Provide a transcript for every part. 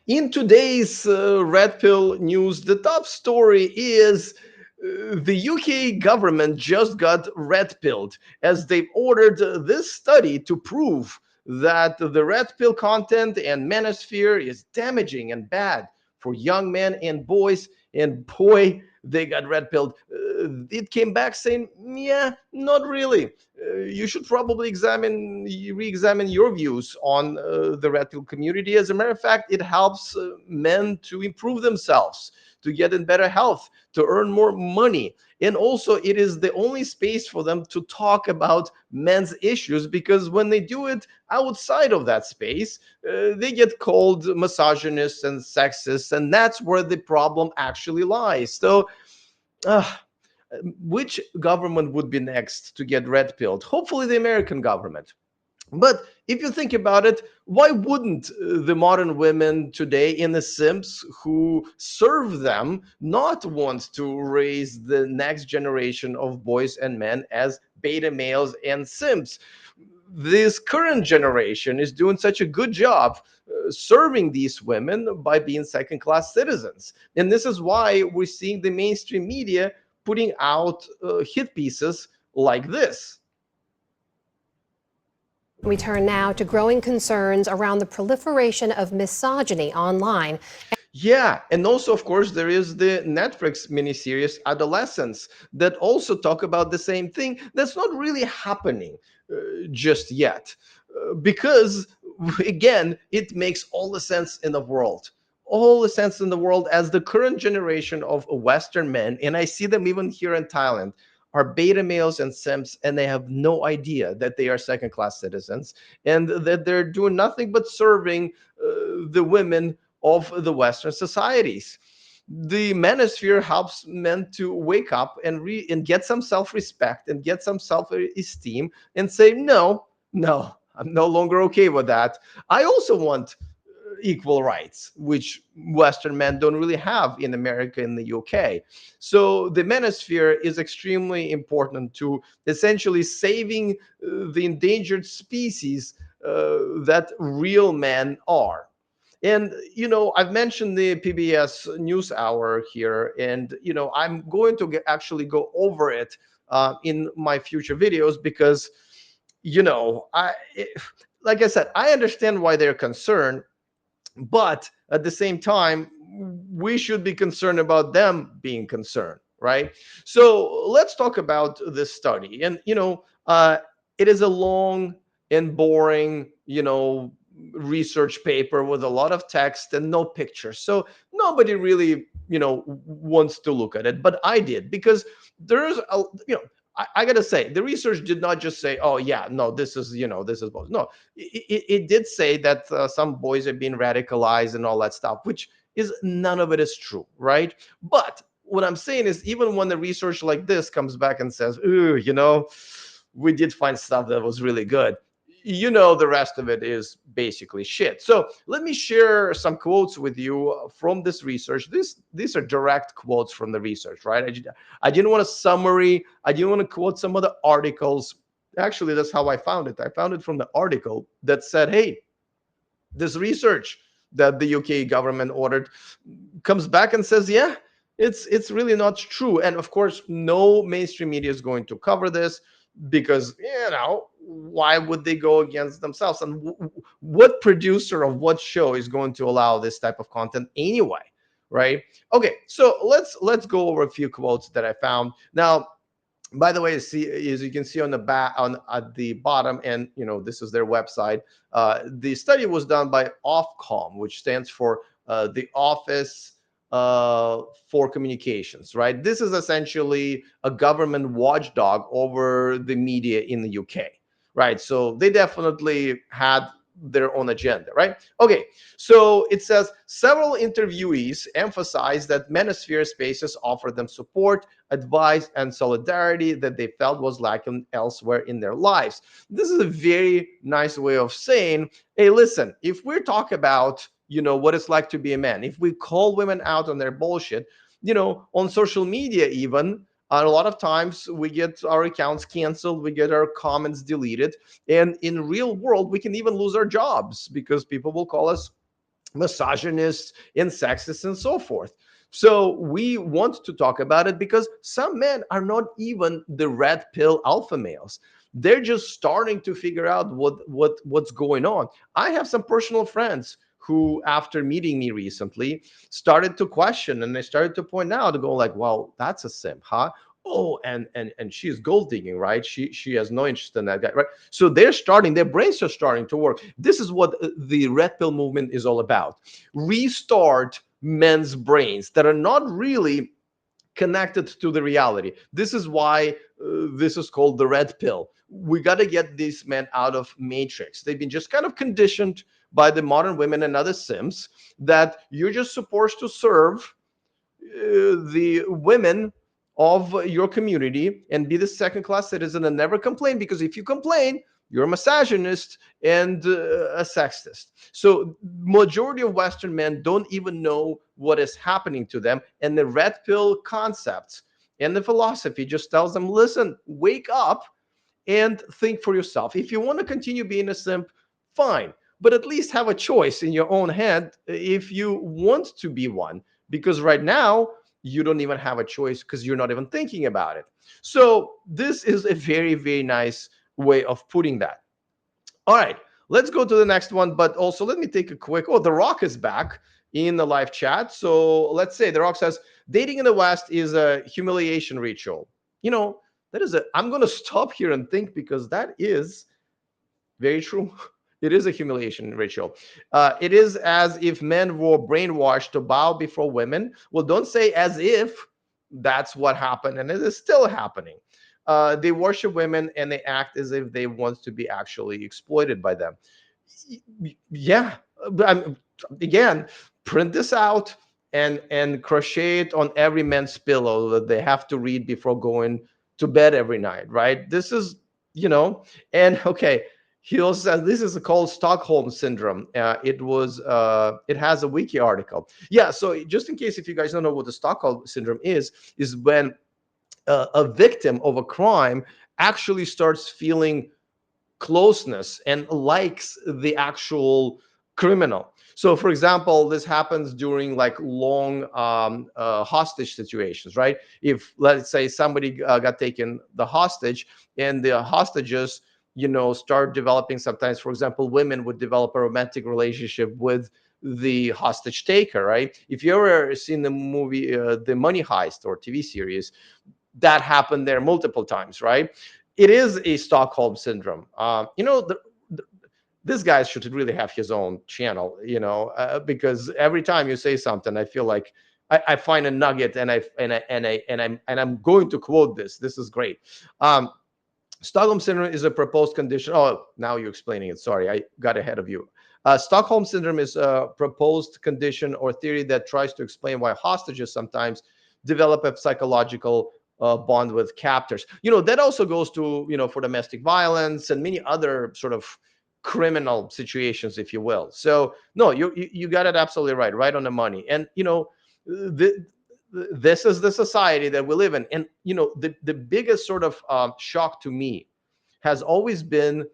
In today's Red Pill news, the top story is the UK government just got red pilled as they've ordered this study to prove that the red pill content and manosphere is damaging and bad for young men and boys. And boy, they got red pilled. It came back saying, yeah, not really. You should probably re-examine your views on the red pill community. As a matter of fact, it helps men to improve themselves, to get in better health, to earn more money. And also, it is the only space for them to talk about men's issues, because when they do it outside of that space, they get called misogynists and sexist, and that's where the problem actually lies. So, uh, which government would be next to get red pilled? Hopefully, the American government. But if you think about it, why wouldn't the modern women today in the Sims who serve them not want to raise the next generation of boys and men as beta males and Sims? This current generation is doing such a good job serving these women by being second class citizens. And this is why we're seeing the mainstream media putting out hit pieces like this. We turn now to growing concerns around the proliferation of misogyny online. Yeah, and also, of course, there is the Netflix miniseries Adolescence that also talk about the same thing. That's not really happening just yet, because again, it makes all the sense in the world. All the sense in the world, as the current generation of Western men, and I see them even here in Thailand, are beta males and simps, and they have no idea that they are second class citizens and that they're doing nothing but serving the women of the Western societies. The manosphere helps men to wake up and get some self-respect and get some self-esteem and say, no, no, I'm no longer okay with that. I also want equal rights, which Western men don't really have in America and the UK. So the manosphere is extremely important to essentially saving the endangered species that real men are. And I've mentioned the PBS News Hour here, and I'm going to actually go over it in my future videos, because like I said, I understand why they're concerned, but at the same time, we should be concerned about them being concerned, right? So let's talk about this study. And it is a long and boring research paper with a lot of text and no pictures, so nobody really wants to look at it, but I did, because there's a I gotta say, the research did not just say, "Oh yeah, no, this is both." No, it did say that some boys are being radicalized and all that stuff, which is, none of it is true, right? But what I'm saying is, even when the research like this comes back and says, "Ooh, we did find stuff that was really good," the rest of it is basically shit. So let me share some quotes with you from this research. These are direct quotes from the research, right? I didn't want a summary. I didn't want to quote some other articles. Actually, that's how I found it. I found it from the article that said, hey, this research that the UK government ordered comes back and says, yeah, it's really not true. And of course, no mainstream media is going to cover this, because why would they go against themselves? And what producer of what show is going to allow this type of content anyway, right? Okay, so let's go over a few quotes that I found. Now, by the way, see, as you can see on the back, on at the bottom, and this is their website. The study was done by Ofcom, which stands for the Office for Communications, right? This is essentially a government watchdog over the media in the UK, right? So they definitely had their own agenda, right? Okay, so it says several interviewees emphasized that manosphere spaces offer them support, advice, and solidarity that they felt was lacking elsewhere in their lives. This is a very nice way of saying, hey, listen, if we're talking about what it's like to be a man, if we call women out on their bullshit, on social media even, a lot of times we get our accounts canceled, we get our comments deleted, and in real world we can even lose our jobs because people will call us misogynists and sexists and so forth. So we want to talk about it because some men are not even the red pill alpha males. They're just starting to figure out what's going on. I have some personal friends who, after meeting me recently, started to question, and they started to point out, go like, well, that's a simp, huh? Oh, and she's gold digging, right? She has no interest in that guy, right? So they're starting, their brains are starting to work. This is what the red pill movement is all about. Restart men's brains that are not really connected to the reality. This is why this is called the red pill. We got to get these men out of matrix. They've been just kind of conditioned by the modern women and other sims that you're just supposed to serve the women of your community and be the second class citizen and never complain, because if you complain, you're a misogynist and a sexist. So majority of western men don't even know what is happening to them, and the red pill concepts and the philosophy just tells them, listen, wake up and think for yourself. If you want to continue being a simp, fine, but at least have a choice in your own hand if you want to be one, because right now you don't even have a choice because you're not even thinking about it. So this is a very, very nice way of putting that. All right, let's go to the next one. But also, let me take a quick. Oh, The Rock is back in the live chat. So let's say The Rock says dating in the West is a humiliation ritual. You know, that is a. I'm going to stop here and think, because that is very true. It is a humiliation ritual. It is as if men were brainwashed to bow before women. Well, don't say as if that's what happened, and it is still happening. They worship women and they act as if they want to be actually exploited by them. Yeah, but again, print this out and crochet it on every man's pillow that they have to read before going to bed every night, right? This is, you know, and okay, he also says this is called Stockholm syndrome. It has a wiki article. Yeah, so just in case if you guys don't know what the Stockholm syndrome is when a victim of a crime actually starts feeling closeness and likes the actual criminal. So, for example, this happens during like long hostage situations, right? If, let's say, somebody got taken the hostage, and the hostages, start developing, sometimes, for example, women would develop a romantic relationship with the hostage taker, right? If you ever seen the movie The Money Heist or TV series, that happened there multiple times, right? It is a Stockholm syndrome. This guy should really have his own channel, because every time you say something, I feel like I find a nugget, and I'm going to quote this. This is great. Um, Stockholm syndrome is a proposed condition. Oh, now you're explaining it. Sorry, I got ahead of you. Stockholm syndrome is a proposed condition or theory that tries to explain why hostages sometimes develop a psychological bond with captors. That also goes to, for domestic violence and many other sort of criminal situations, if you will. So, no, you got it absolutely right on the money. And, the, this is the society that we live in. And the biggest sort of shock to me has always been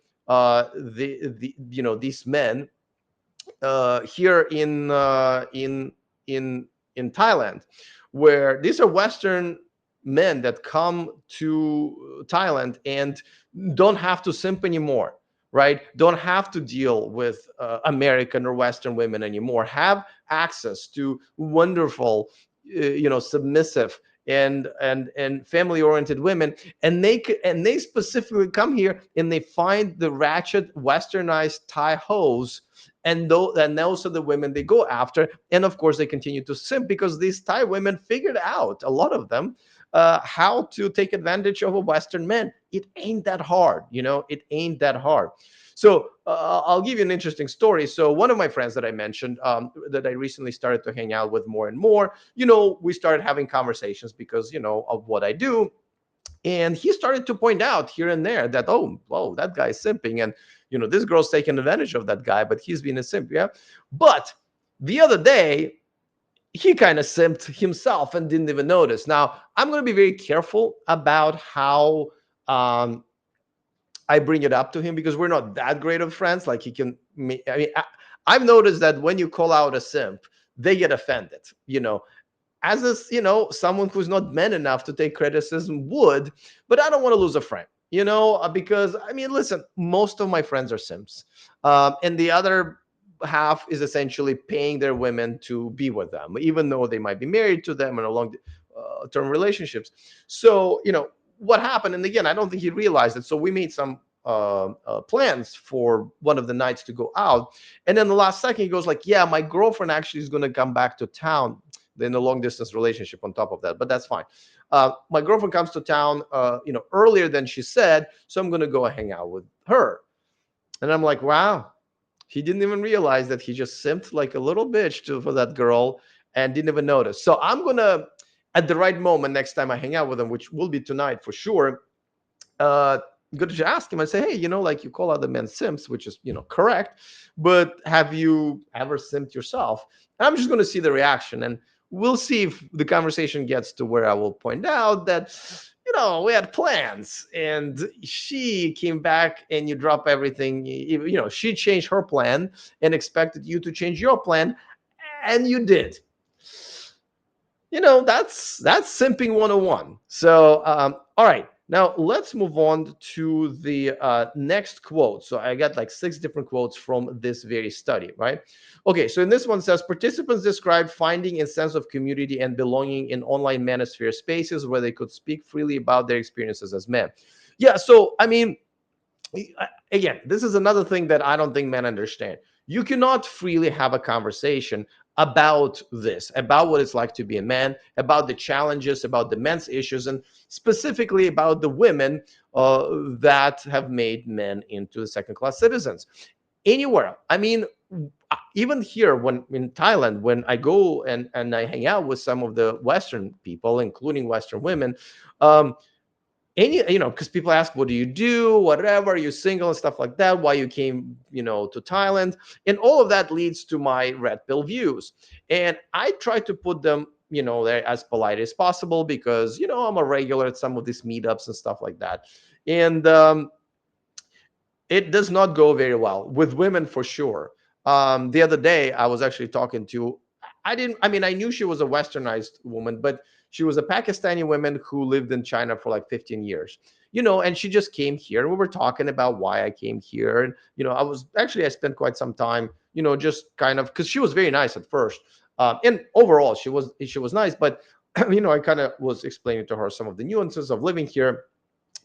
these men here in Thailand, where these are Western men that come to Thailand and don't have to simp anymore, right? Don't have to deal with American or Western women anymore. Have access to wonderful, submissive and family oriented women, and they specifically come here and they find the ratchet westernized Thai hoes, and those are the women they go after. And of course they continue to simp because these Thai women figured out, a lot of them, how to take advantage of a Western man. It ain't that hard, it ain't that hard. So I'll give you an interesting story. So one of my friends that I mentioned, that I recently started to hang out with more and more, we started having conversations because, of what I do. And he started to point out here and there that, oh, whoa, that guy's simping. And, this girl's taking advantage of that guy, but he's being a simp. Yeah. But the other day, he kind of simped himself and didn't even notice. Now, I'm going to be very careful about how I bring it up to him, because we're not that great of friends. Like, he can, I mean, I've noticed that when you call out a simp, they get offended. As a someone who's not man enough to take criticism would, but I don't want to lose a friend, because I mean, listen, most of my friends are simps, and the other half is essentially paying their women to be with them, even though they might be married to them in a long term relationships. So what happened, and again, I don't think he realized it. So we made some plans for one of the nights to go out, and then the last second he goes like, yeah, my girlfriend actually is going to come back to town in a long distance relationship on top of that, but that's fine. My girlfriend comes to town earlier than she said, so I'm going to go hang out with her. And I'm like, wow, he didn't even realize that he just simped like a little bitch for that girl and didn't even notice. So I'm going to, at the right moment, next time I hang out with him, which will be tonight for sure, uh good to ask him and say, hey, like you call other men simps, which is correct, but have you ever simped yourself? And I'm just going to see the reaction, and we'll see if the conversation gets to where I will point out that we had plans and she came back and you drop everything. She changed her plan and expected you to change your plan, and you did. That's simping 101. So all right, now let's move on to the next quote. So I got like 6 different quotes from this very study, right? Okay, so in this one says participants described finding a sense of community and belonging in online manosphere spaces where they could speak freely about their experiences as men. Yeah, so I mean, again, this is another thing that I don't think men understand. You cannot freely have a conversation about this, about what it's like to be a man, about the challenges, about the men's issues, and specifically about the women that have made men into second class citizens. Anywhere. I mean, even here, when in Thailand, when I go and I hang out with some of the Western people, including Western women, um, any because people ask, what do you do, whatever, are you single and stuff like that, why you came to Thailand, and all of that leads to my red pill views, and I try to put them there as polite as possible, because I'm a regular at some of these meetups and stuff like that. And it does not go very well with women for sure. The other day, I was actually talking to, I mean, I knew she was a westernized woman, but she was a Pakistani woman who lived in China for like 15 years, and she just came here. And we were talking about why I came here. And, I spent quite some time, just kind of, because she was very nice at first. And overall, she was nice. But, I kind of was explaining to her some of the nuances of living here.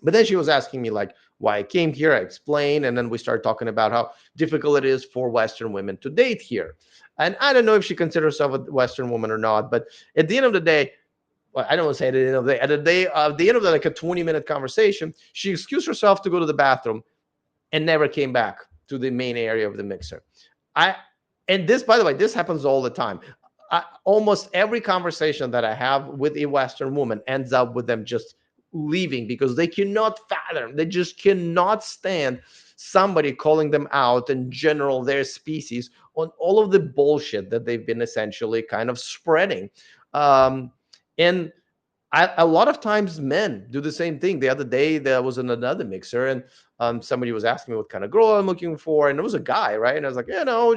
But then she was asking me like why I came here. I explained, and then we started talking about how difficult it is for Western women to date here. And I don't know if she considers herself a Western woman or not, but at the end of the day, well, I don't want to say at the end of the day, at the end of like a 20-minute conversation, she excused herself to go to the bathroom and never came back to the main area of the mixer. I and this, by the way, this happens all the time. Almost every conversation that I have with a Western woman ends up with them just leaving because they cannot fathom, they just cannot stand somebody calling them out in general, their species, on all of the bullshit that they've been essentially kind of spreading. And a lot of times men do the same thing. The other day there was another mixer, and somebody was asking me what kind of girl I'm looking for, and it was a guy, right? And I was like,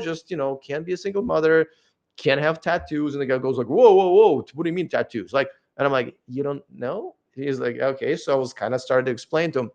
just can't be a single mother, can't have tattoos. And the guy goes like, whoa, whoa, whoa, what do you mean tattoos? Like, and I'm like, you don't know? He's like, okay. So I was kind of started to explain to him,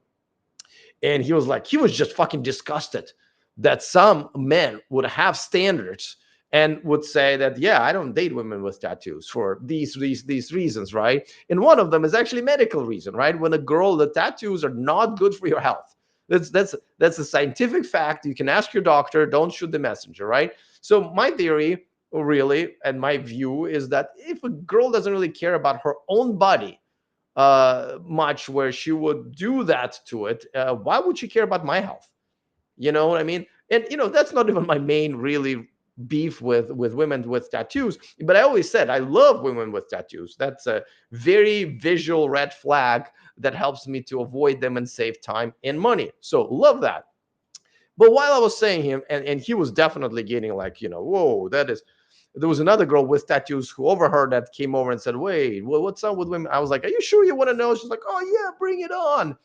and he was like, he was just fucking disgusted that some men would have standards and would say that, yeah, I don't date women with tattoos for these reasons, right? And one of them is actually medical reason, right? When a girl, the tattoos are not good for your health. That's a scientific fact. You can ask your doctor. Don't shoot the messenger, right? So my theory, really, and my view is that if a girl doesn't really care about her own body much, where she would do that to it, why would she care about my health? You know what I mean? And that's not even my main really beef with women with tattoos. But I always said I love women with tattoos. That's a very visual red flag that helps me to avoid them and save time and money. So love that. But while I was saying him, and he was definitely getting like, whoa, that is. There was another girl with tattoos who overheard that, came over and said, wait, what's up with women? I was like, are you sure you want to know? She's like, oh, yeah, bring it on.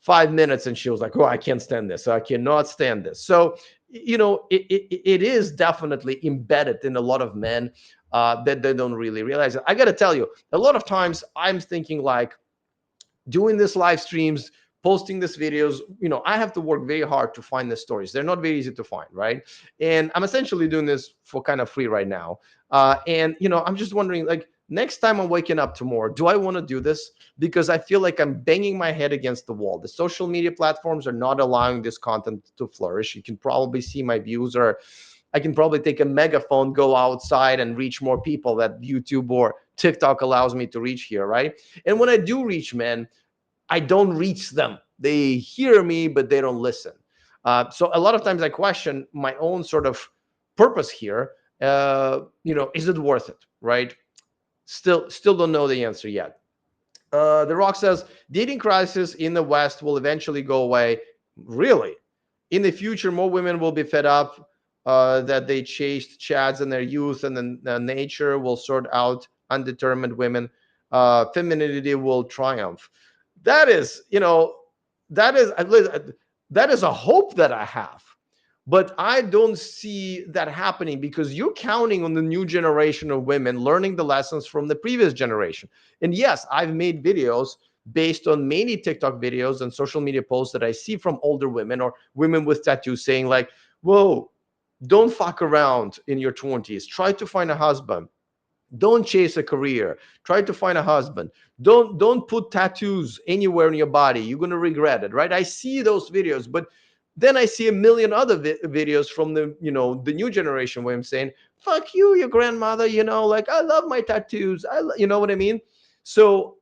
5 minutes, and she was like, oh, I can't stand this. I cannot stand this. So it is definitely embedded in a lot of men that they don't really realize it. I got to tell you, a lot of times I'm thinking like, doing this live streams, posting these videos, I have to work very hard to find the stories. They're not very easy to find, right? And I'm essentially doing this for kind of free right now. And I'm just wondering, like, next time I'm waking up tomorrow, do I want to do this? Because I feel like I'm banging my head against the wall. The social media platforms are not allowing this content to flourish. You can probably see my views, or I can probably take a megaphone, go outside and reach more people that YouTube or TikTok allows me to reach here, right? And when I do reach men, I don't reach them. They hear me, but they don't listen. So a lot of times I question my own sort of purpose here. Is it worth it, right? Still don't know the answer yet. The Rock says dating crisis in the West will eventually go away. Really? In the future, more women will be fed up that they chased chads in their youth, and then nature will sort out undetermined women. Femininity will triumph. That is, that is that is a hope that I have, but I don't see that happening because you're counting on the new generation of women learning the lessons from the previous generation. And yes, I've made videos based on many TikTok videos and social media posts that I see from older women or women with tattoos saying like, whoa, don't fuck around in your 20s, try to find a husband, don't chase a career, try to find a husband, don't put tattoos anywhere in your body, you're going to regret it, right? I see those videos, but then I see a million other videos from the new generation where I'm saying, fuck you, your grandmother, like, I love my tattoos, you know what I mean? So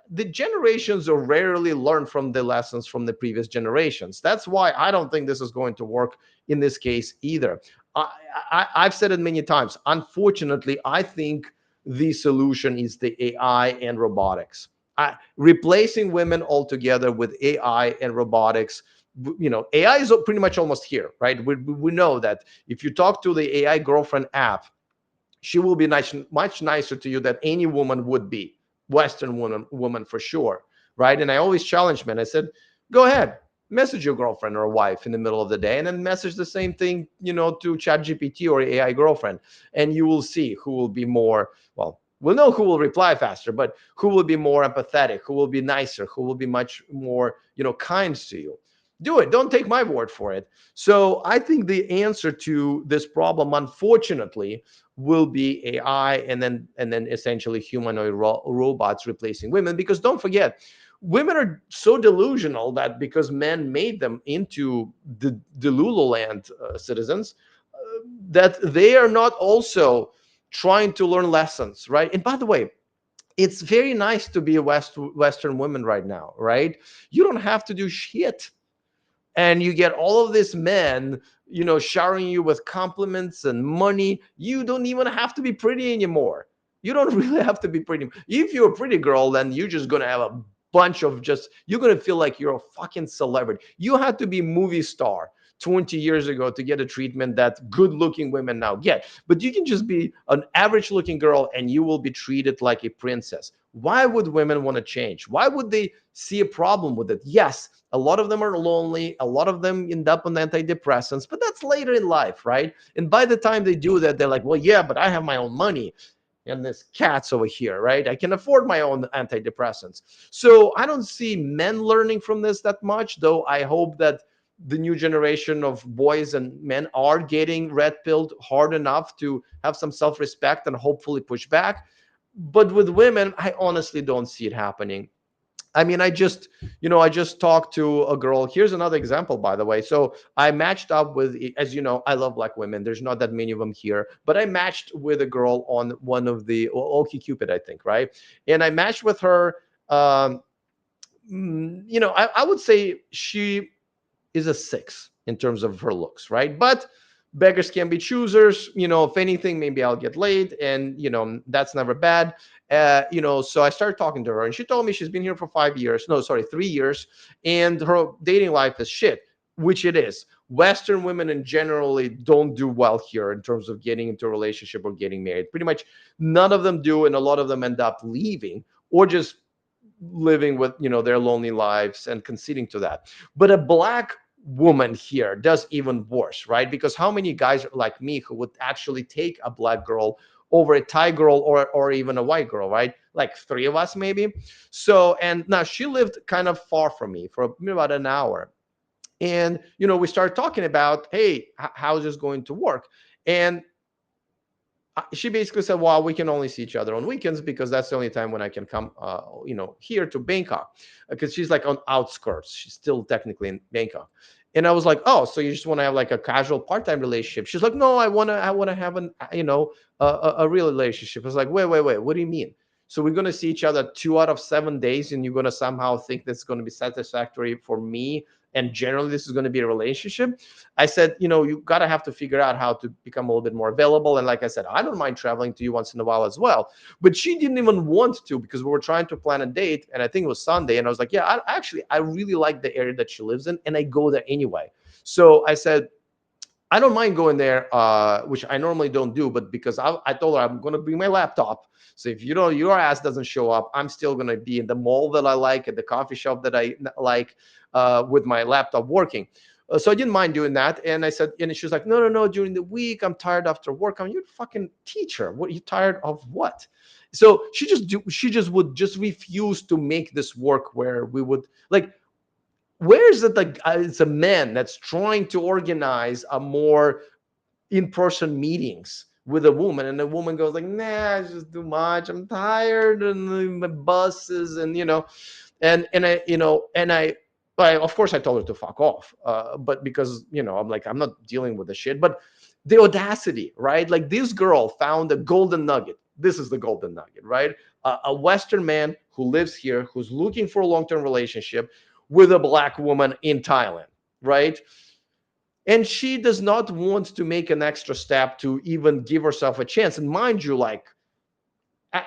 the generations are rarely learn from the lessons from the previous generations. That's why I don't think this is going to work in this case either. I've said it many times. Unfortunately, I think the solution is the AI and robotics. Replacing women altogether with AI and robotics. AI is pretty much almost here, right? We know that if you talk to the AI girlfriend app, she will be much nicer to you than any woman would be, Western woman for sure, right? And I always challenge men. I said, go ahead, message your girlfriend or wife in the middle of the day, and then message the same thing, to ChatGPT or AI girlfriend, and you will see who will be more. Well, we'll know who will reply faster, but who will be more empathetic, who will be nicer, who will be much more, kind to you. Do it. Don't take my word for it. So I think the answer to this problem, unfortunately, will be AI, and then essentially humanoid robots replacing women. Because don't forget, women are so delusional that because men made them into the Lululand citizens, that they are not also trying to learn lessons, right? And by the way, it's very nice to be a Western woman right now, right? You don't have to do shit, and you get all of these men, showering you with compliments and money. You don't even have to be pretty anymore. You don't really have to be pretty. If you're a pretty girl, then you're just gonna have a bunch of just, you're gonna feel like you're a fucking celebrity. You had to be movie star 20 years ago to get a treatment that good looking women now get. But you can just be an average looking girl and you will be treated like a princess. Why would women want to change? Why would they see a problem with it? Yes, a lot of them are lonely. A lot of them end up on antidepressants, but that's later in life, right? And by the time they do that, they're like, well, yeah, but I have my own money and this cat's over here, right? I can afford my own antidepressants. So I don't see men learning from this that much, though I hope that the new generation of boys and men are getting red pilled hard enough to have some self respect and hopefully push back. But with women, I honestly don't see it happening. I mean, I just talked to a girl. Here's another example, by the way. So I matched up with, as you know, I love black women. There's not that many of them here, but I matched with a girl on one of the OkCupid, I think, right? And I matched with her. Um, I would say she is a 6 in terms of her looks, right? But beggars can be choosers. If anything, maybe I'll get laid, and that's never bad. So I started talking to her, and she told me she's been here for 5 years. No, sorry, 3 years, and her dating life is shit, which it is. Western women in generally don't do well here in terms of getting into a relationship or getting married. Pretty much none of them do, and a lot of them end up leaving or just living with their lonely lives and conceding to that. But a black woman here does even worse, right? Because how many guys like me who would actually take a black girl over a Thai girl, or even a white girl, right? Like three of us maybe. So, and now she lived kind of far from me for about an hour. And we started talking about, hey, how's this going to work? And she basically said, well, we can only see each other on weekends because that's the only time when I can come here to Bangkok, because she's like on outskirts, she's still technically in Bangkok. And I was like, oh, so you just want to have like a casual part-time relationship? She's like, no, I want to have an a real relationship. I was like, wait, what do you mean? So we're going to see each other 2 out of 7 days, and you're going to somehow think that's going to be satisfactory for me, and generally this is going to be a relationship? I said, you gotta have to figure out how to become a little bit more available. And like I said, I don't mind traveling to you once in a while as well. But she didn't even want to, because we were trying to plan a date, and I think it was Sunday. And I was like, yeah, I really like the area that she lives in, and I go there anyway. So I said, I don't mind going there, which I normally don't do, but because I told her I'm going to bring my laptop. So if your ass doesn't show up, I'm still going to be in the mall that I like, at the coffee shop that I like, with my laptop working. So I didn't mind doing that. And I said, and she was like, no, during the week, I'm tired after work. I'm, you're a fucking teacher. What, are you tired of what? So she just would just refuse to make this work, where we would like, where is it like, it's a man that's trying to organize a more in-person meetings with a woman, and the woman goes like, nah, it's just too much, I'm tired, and my buses, and and I and I, of course, I told her to fuck off, but because I'm like, I'm not dealing with the shit. But the audacity, right? Like, this girl found a golden nugget. This is the golden nugget, right? A Western man who lives here, who's looking for a long-term relationship with a black woman in Thailand, right? And she does not want to make an extra step to even give herself a chance. And mind you, like, I,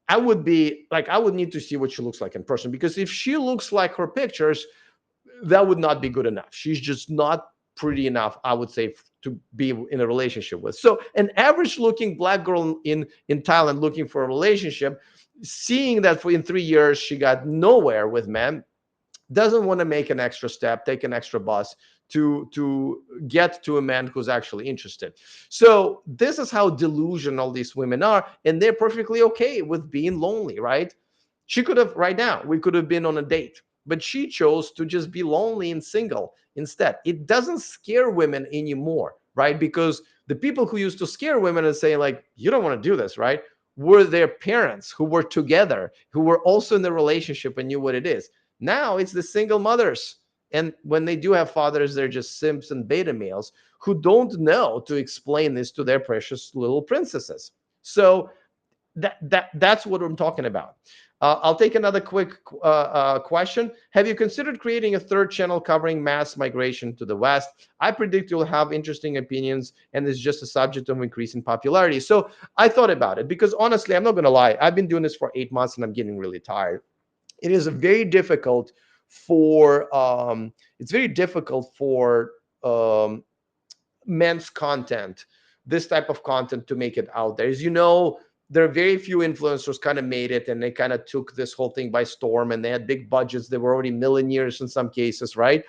I would be like, I would need to see what she looks like in person, because if she looks like her pictures, that would not be good enough. She's just not pretty enough, I would say, to be in a relationship with. So an average looking black girl in Thailand looking for a relationship, seeing that in 3 years she got nowhere with men, doesn't want to make an extra step, take an extra bus to get to a man who's actually interested. So this is how delusional these women are, and they're perfectly okay with being lonely, right? She could have, right now, we could have been on a date, but she chose to just be lonely and single instead. It doesn't scare women anymore, right? Because the people who used to scare women and say like, you don't want to do this, right, were their parents who were together, who were also in the relationship and knew what it is. Now it's the single mothers. And when they do have fathers, they're just simps and beta males who don't know to explain this to their precious little princesses. So that's what I'm talking about. I'll take another quick question. Have you considered creating a third channel covering mass migration to the West? I predict you'll have interesting opinions, and it's just a subject of increasing popularity. So I thought about it, because honestly, I'm not going to lie. I've been doing this for 8 months, and I'm getting really tired. It is very difficult for it's very difficult for men's content, this type of content, to make it out there. As you know, there are very few influencers kind of made it, and they kind of took this whole thing by storm, and they had big budgets. They were already millionaires in some cases, right?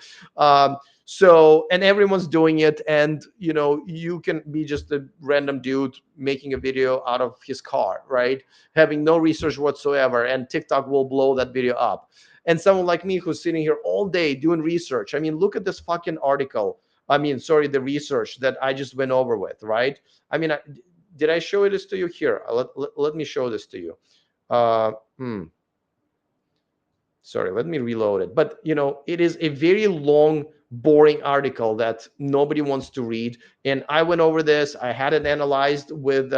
So, and everyone's doing it, and you can be just a random dude making a video out of his car, right, having no research whatsoever, and TikTok will blow that video up. And someone like me who's sitting here all day doing research, I mean, look at this fucking article, I mean, sorry, the research that I just went over with, right? I mean, did I show this to you here? Let me show this to you. Uh, hmm, sorry, let me reload it. But it is a very long, boring article that nobody wants to read. And I went over this. I had it analyzed with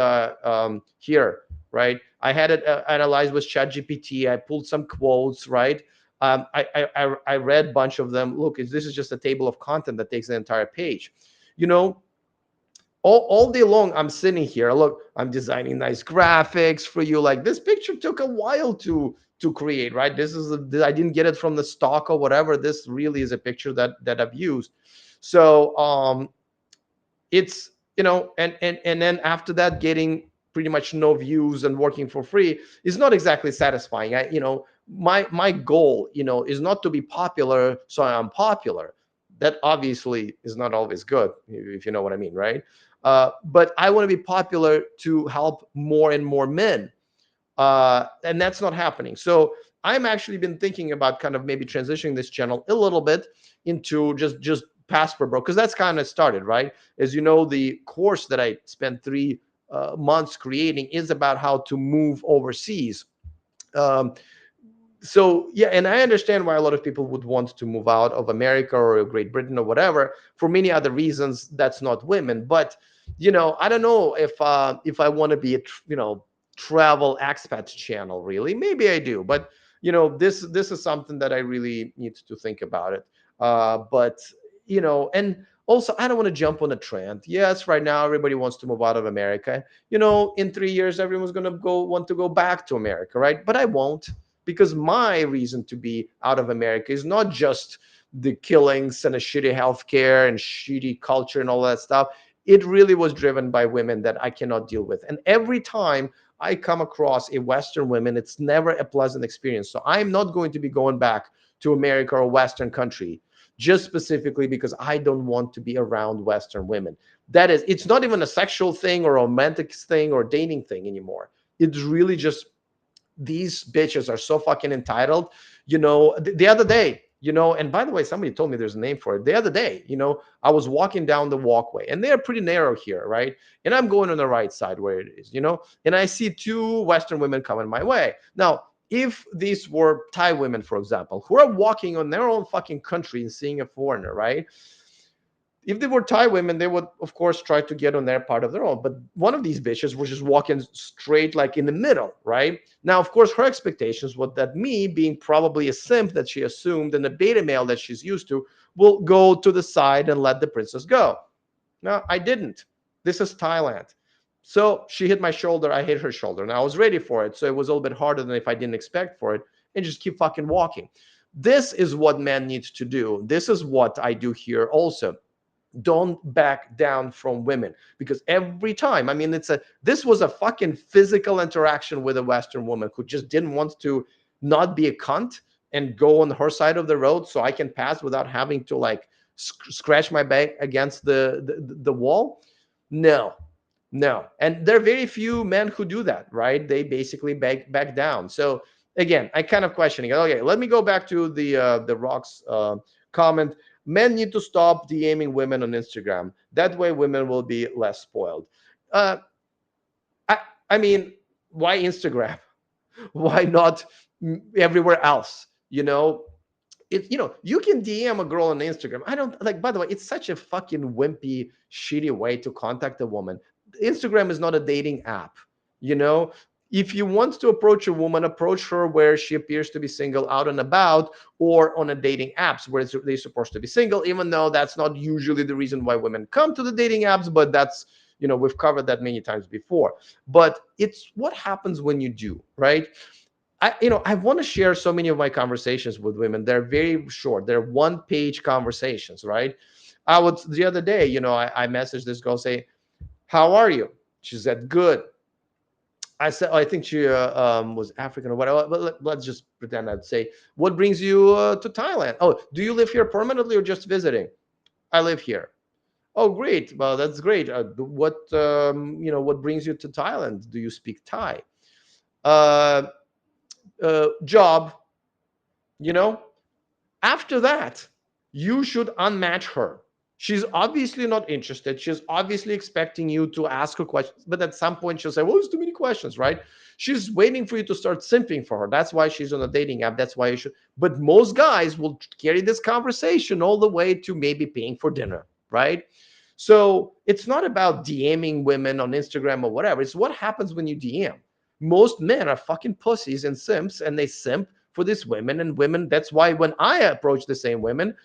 here, right? I had it analyzed with ChatGPT. I pulled some quotes, right? I read a bunch of them. Look, this is just a table of content that takes the entire page. You know, all day long, I'm sitting here. Look, I'm designing nice graphics for you. Like, this picture took a while to create, right? I didn't get it from the stock or whatever. This really is a picture that I've used. So it's and then after that, getting pretty much no views and working for free is not exactly satisfying. My goal is not to be popular so I'm popular. That obviously is not always good, if you know what I mean, right? But I want to be popular to help more and more men, and that's not happening. So I'm actually been thinking about kind of maybe transitioning this channel a little bit into just passport bro, because that's kind of started, right? As you know, the course that I spent 3 months creating is about how to move overseas. um, so yeah, and I understand why a lot of people would want to move out of America or Great Britain or whatever. For many other reasons, that's not women. But I don't know if I want to be a travel expat channel. Really, maybe I do. But this is something that I really need to think about it. But and also I don't want to jump on a trend. Yes, right now everybody wants to move out of America. In 3 years everyone's gonna want to go back to America, right? But I won't, because my reason to be out of America is not just the killings and a shitty healthcare and shitty culture and all that stuff. It really was driven by women that I cannot deal with. And every time I come across a Western woman, it's never a pleasant experience. So I'm not going to be going back to America or a Western country just specifically because I don't want to be around Western women. That is, it's not even a sexual thing or a romantic thing or dating thing anymore. It's really just these bitches are so fucking entitled. The other day, and by the way, somebody told me there's a name for it. The other day, I was walking down the walkway, and they're pretty narrow here, right? And I'm going on the right side where it is, and I see two Western women coming my way. Now, if these were Thai women, for example, who are walking on their own fucking country and seeing a foreigner, right? If they were Thai women, they would, of course, try to get on their part of their own. But one of these bitches was just walking straight, like in the middle, right? Now, of course, her expectations was that me, being probably a simp that she assumed and a beta male that she's used to, will go to the side and let the princess go. No, I didn't. This is Thailand. So she hit my shoulder. I hit her shoulder. Now I was ready for it. So it was a little bit harder than if I didn't expect for it, and just keep fucking walking. This is what man needs to do. This is what I do here also. Don't back down from women, because every time, I mean, this was a fucking physical interaction with a Western woman who just didn't want to not be a cunt and go on her side of the road so I can pass without having to like scratch my back against the wall. No, no. And there are very few men who do that, right? They basically back down. So again, I kind of questioning it. Okay, let me go back to the rocks comment. Men need to stop DMing women on Instagram. That way women will be less spoiled. uh i I mean, why Instagram? Why not everywhere else? You can DM a girl on Instagram. I don't like, by the way, it's such a fucking wimpy, shitty way to contact a woman. Instagram is not a dating app. You know, if you want to approach a woman, approach her where she appears to be single, out and about, or on a dating apps where they're supposed to be single, even though that's not usually the reason why women come to the dating apps, but that's, we've covered that many times before. But it's what happens when you do, right? I want to share so many of my conversations with women. They're very short. They're one-page conversations, right? I would the other day, I messaged this girl, say, "How are you?" She said, "Good." I said, oh, I think she was African or whatever. But let's just pretend I'd say, "What brings you to Thailand?" "Oh, do you live here permanently or just visiting?" "I live here." "Oh, great. Well, that's great. What brings you to Thailand? Do you speak Thai?" Uh, Job. You know, After that, you should unmatch her. She's obviously not interested. She's obviously expecting you to ask her questions, but at some point she'll say, "Well, it's too many questions," right? She's waiting for you to start simping for her. That's why she's on a dating app. That's why you should. But most guys will carry this conversation all the way to maybe paying for dinner, right? So it's not about DMing women on Instagram or whatever. It's what happens when you DM. Most men are fucking pussies and simps, and they simp for these women. And women, that's why when I approach the same women,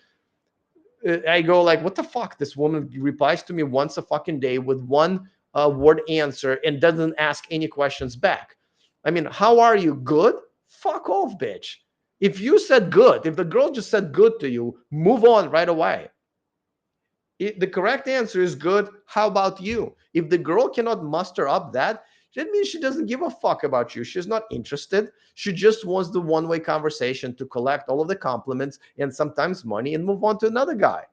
I go like, "What the fuck?" This woman replies to me once a fucking day with one word answer and doesn't ask any questions back. I mean, how are you? Good? Fuck off, bitch. If you said good, if the girl just said good to you, move on right away. The correct answer is good. How about you? If the girl cannot muster up that means she doesn't give a fuck about you. She's not interested. She just wants the one-way conversation to collect all of the compliments and sometimes money and move on to another guy.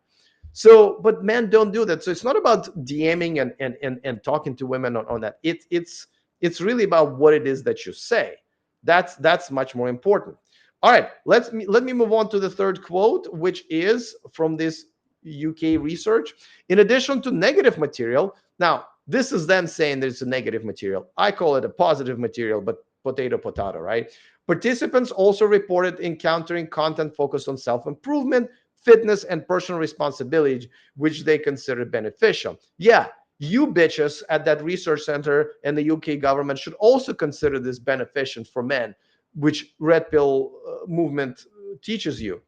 So, but men don't do that. So it's not about DMing and talking to women on that. It's really about what it is that you say. That's much more important. All right, let me move on to the third quote, which is from this UK research. In addition to negative material, now this is them saying there's a negative material. I call it a positive material, but potato potato, right? Participants also reported encountering content focused on self-improvement, fitness, and personal responsibility, which they consider beneficial. Yeah, you bitches at that research center and the UK government should also consider this beneficial for men, which red pill movement teaches you.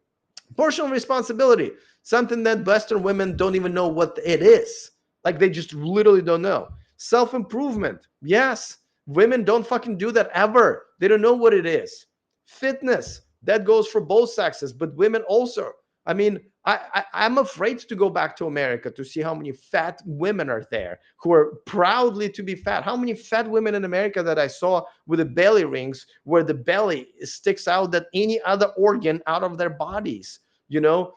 Personal responsibility, something that Western women don't even know what it is. Like they just literally don't know. Self improvement, yes, women don't fucking do that ever. They don't know what it is. Fitness, that goes for both sexes, but women also. I mean, I'm afraid to go back to America to see how many fat women are there who are proudly to be fat. How many fat women in America that I saw with the belly rings where the belly sticks out than any other organ out of their bodies, you know?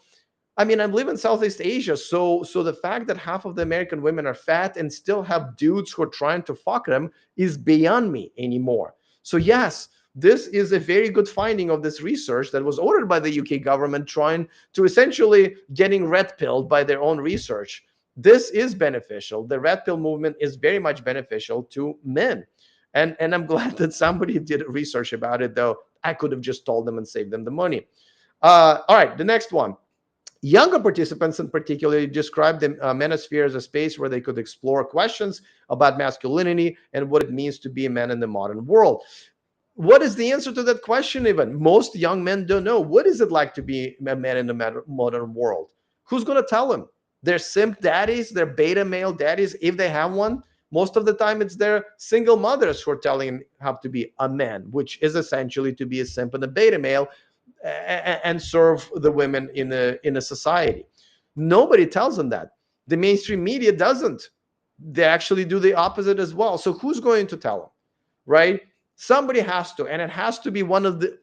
I mean, I live in Southeast Asia, so the fact that half of the American women are fat and still have dudes who are trying to fuck them is beyond me anymore. So yes, this is a very good finding of this research that was ordered by the UK government, trying to essentially getting red pilled by their own research. This is beneficial. The red pill movement is very much beneficial to men, and I'm glad that somebody did research about it. Though I could have just told them and saved them the money. All right, the next one. Younger participants, in particular, described the manosphere as a space where they could explore questions about masculinity and what it means to be a man in the modern world. What is the answer to that question, even? Most young men don't know. What is it like to be a man in the modern world? Who's going to tell them? Their simp daddies, their beta male daddies, if they have one. Most of the time, it's their single mothers who are telling them how to be a man, which is essentially to be a simp and a beta male and serve the women in a society. Nobody tells them that. The mainstream media doesn't. They actually do the opposite as well. So who's going to tell them, right? Somebody has to, and it has to be one of the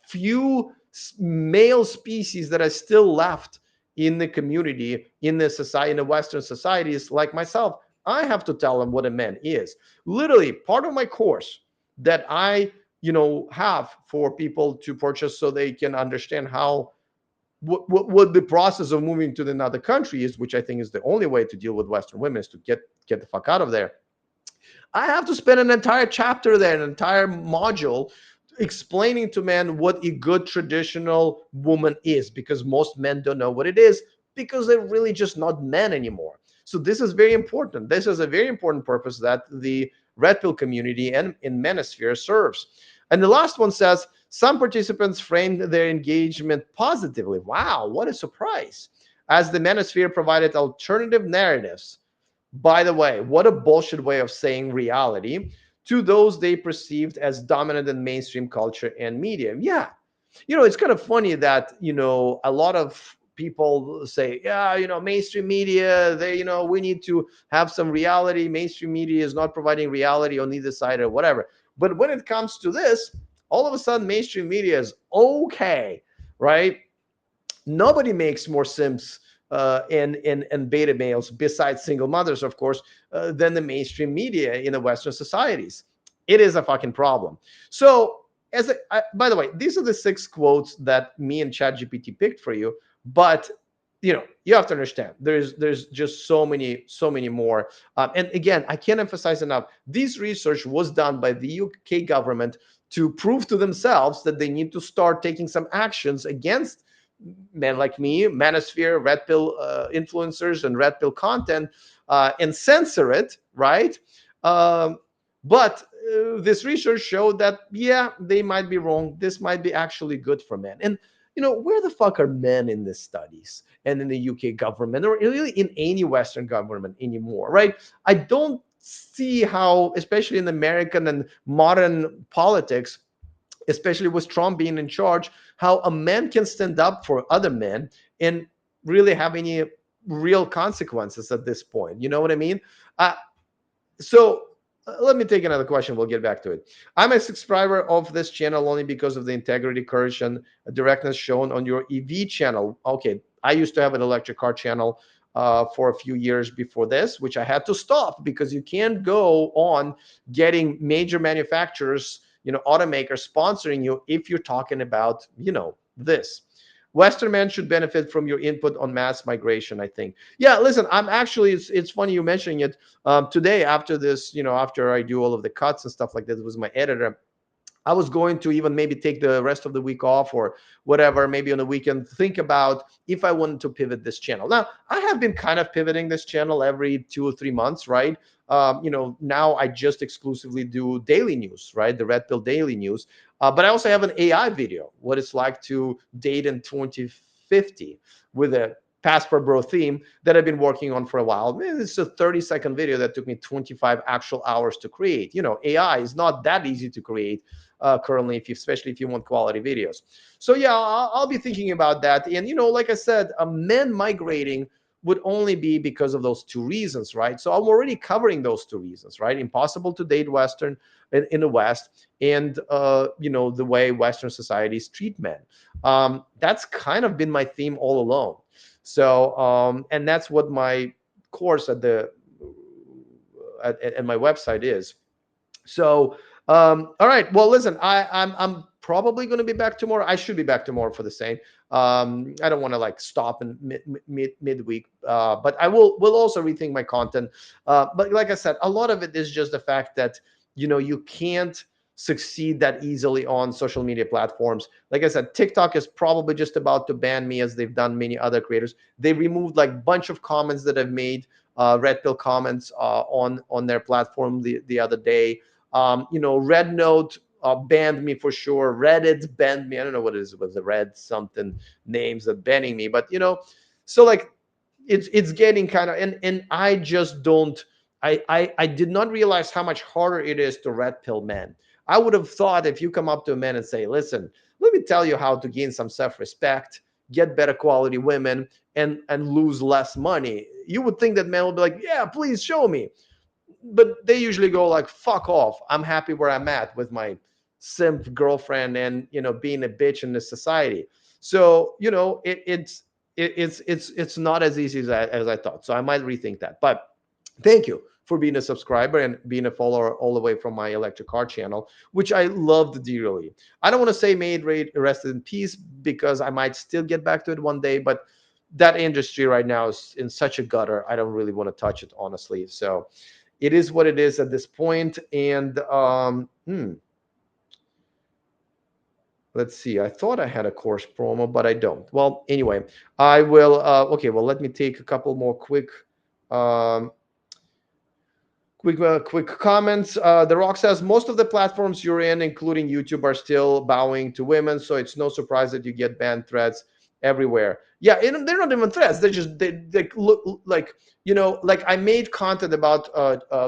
few male species that are still left in the community, in the society, in the Western societies, like myself. I have to tell them what a man is. Literally, part of my course that I have for people to purchase so they can understand how what the process of moving to another country is, which I think is the only way to deal with Western women, is to get the fuck out of there. I have to spend an entire chapter there, an entire module explaining to men what a good traditional woman is, because most men don't know what it is because they're really just not men anymore. So this is very important. This is a very important purpose that the red pill community and in manosphere serves. And the last one says some participants framed their engagement positively. Wow, what a surprise! As the manosphere provided alternative narratives, by the way, what a bullshit way of saying reality, to those they perceived as dominant in mainstream culture and media. Yeah. It's kind of funny that, a lot of people say, yeah, mainstream media, we need to have some reality. Mainstream media is not providing reality on either side or whatever. But when it comes to this, all of a sudden, mainstream media is okay, right? Nobody makes more simps and beta males, besides single mothers, of course, than the mainstream media in the Western societies. It is a fucking problem. So, by the way, these are the 6 quotes that me and ChatGPT picked for you. But you have to understand, there's just so many more. And again, I can't emphasize enough. This research was done by the UK government to prove to themselves that they need to start taking some actions against men like me, manosphere, red pill influencers, and red pill content, and censor it, right? But this research showed that, yeah, they might be wrong. This might be actually good for men. And where the fuck are men in these studies and in the UK government, or really in any Western government anymore, right? I don't see how, especially in American and modern politics, especially with Trump being in charge, how a man can stand up for other men and really have any real consequences at this point. You know what I mean? So let me take another question. We'll get back to it. I'm a subscriber of this channel only because of the integrity, courage, and directness shown on your EV channel. Okay, I used to have an electric car channel. for a few years before this, which I had to stop because you can't go on getting major manufacturers, automakers sponsoring you if you're talking about, this. Western men should benefit from your input on mass migration, I think. Yeah, listen, I'm actually, it's funny you mentioning it. Today, after this, after I do all of the cuts and stuff like that with my editor, I was going to even maybe take the rest of the week off or whatever, maybe on the weekend, think about if I wanted to pivot this channel. Now, I have been kind of pivoting this channel every 2 or 3 months, right? Now I just exclusively do daily news, right? The Red Pill Daily News. But I also have an AI video, what it's like to date in 2050 with a passport bro theme that I've been working on for a while. It's a 30-second video that took me 25 actual hours to create. AI is not that easy to create currently, especially if you want quality videos. So yeah, I'll be thinking about that. And like I said, men migrating would only be because of those two reasons, right? So I'm already covering those two reasons, right? Impossible to date Western in the West, and the way Western societies treat men. That's kind of been my theme all along. So and that's what my course at my website is. So, all right. Well, listen, I'm probably going to be back tomorrow. I should be back tomorrow for the same. I don't want to like stop in midweek, but I will also rethink my content. But like I said, a lot of it is just the fact that you can't succeed that easily on social media platforms. Like I said, TikTok is probably just about to ban me, as they've done many other creators. They removed like bunch of comments that I've made, red pill comments on their platform the other day. Red Note banned me for sure. Reddit banned me. I don't know what it is. It was the red something names that banning me, but so like it's getting kind of, and I just don't. I did not realize how much harder it is to red pill men. I would have thought if you come up to a man and say, "Listen, let me tell you how to gain some self-respect, get better quality women, and lose less money," you would think that man would be like, "Yeah, please show me." But they usually go like, "Fuck off, I'm happy where I'm at with my simp girlfriend and being a bitch in this society." So it's not as easy as I thought. So I might rethink that. But thank you for being a subscriber and being a follower all the way from my electric car channel, which I loved dearly. I don't want to say may it rest in peace, because I might still get back to it one day, but that industry right now is in such a gutter. I don't really want to touch it, honestly. So it is what it is at this point. And let's see. I thought I had a course promo, but I don't. Well, anyway, I will. Okay, well, let me take a couple more um, quick comments. The Rock says most of the platforms you're in, including YouTube, are still bowing to women, so it's no surprise that you get banned threats everywhere. Yeah, and they're not even threats. They look like I made content about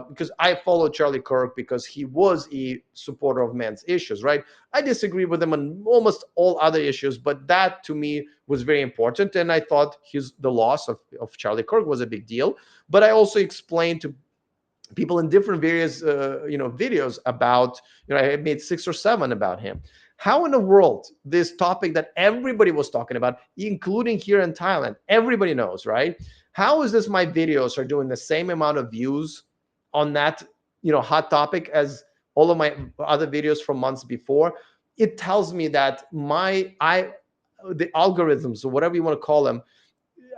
because I follow Charlie Kirk because he was a supporter of men's issues, right? I disagree with him on almost all other issues, but that to me was very important, and I thought the loss of Charlie Kirk was a big deal. But I also explained to people in different various videos about, I made 6 or 7 about him. How in the world this topic that everybody was talking about, including here in Thailand, everybody knows, right? How is this my videos are doing the same amount of views on that hot topic as all of my other videos from months before? It tells me that the algorithms, or whatever you want to call them,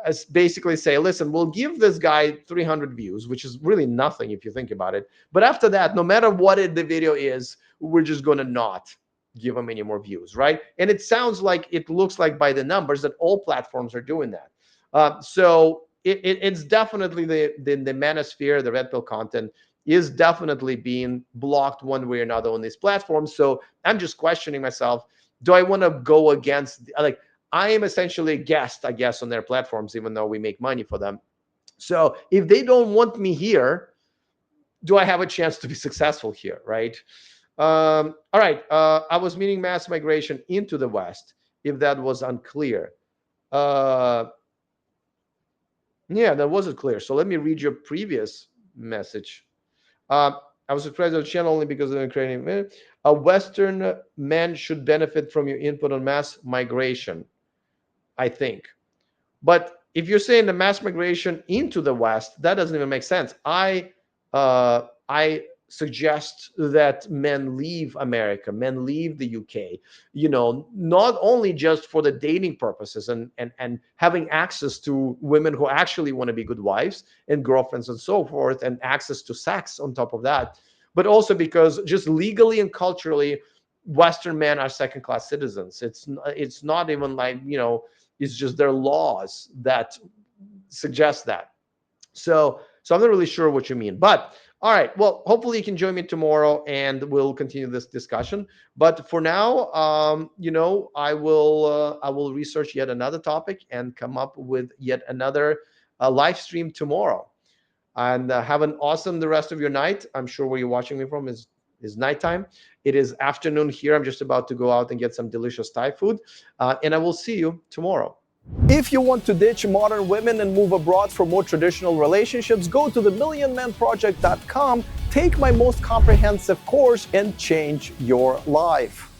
as basically say, listen, we'll give this guy 300 views, which is really nothing if you think about it. But after that, no matter what the video is, we're just going to not give him any more views, right? And it sounds like, it looks like by the numbers that all platforms are doing that. So it's definitely the manosphere, the red pill content is definitely being blocked one way or another on these platforms. So I'm just questioning myself, do I want to go against, like, I am essentially a guest, I guess, on their platforms, even though we make money for them. So if they don't want me here, do I have a chance to be successful here, right? All right. I was meaning mass migration into the West, if that was unclear. Uh, yeah, that wasn't clear. So let me read your previous message. Uh, I was surprised on the channel only because of the Ukrainian. A Western man should benefit from your input on mass migration, I think. But if you're saying the mass migration into the West, that doesn't even make sense. I suggest that men leave America, men leave the UK, not only just for the dating purposes and having access to women who actually want to be good wives and girlfriends and so forth, and access to sex on top of that, but also because just legally and culturally, Western men are second class citizens. It's not even like, it's just their laws that suggest that. So I'm not really sure what you mean. But all right, well, hopefully you can join me tomorrow and we'll continue this discussion. But for now, I will research yet another topic and come up with yet another live stream tomorrow. And have an awesome the rest of your night. I'm sure where you're watching me from is nighttime. It is afternoon here. I'm just about to go out and get some delicious Thai food, and I will see you tomorrow. If you want to ditch modern women and move abroad for more traditional relationships, go to themillionmanproject.com, take my most comprehensive course, and change your life.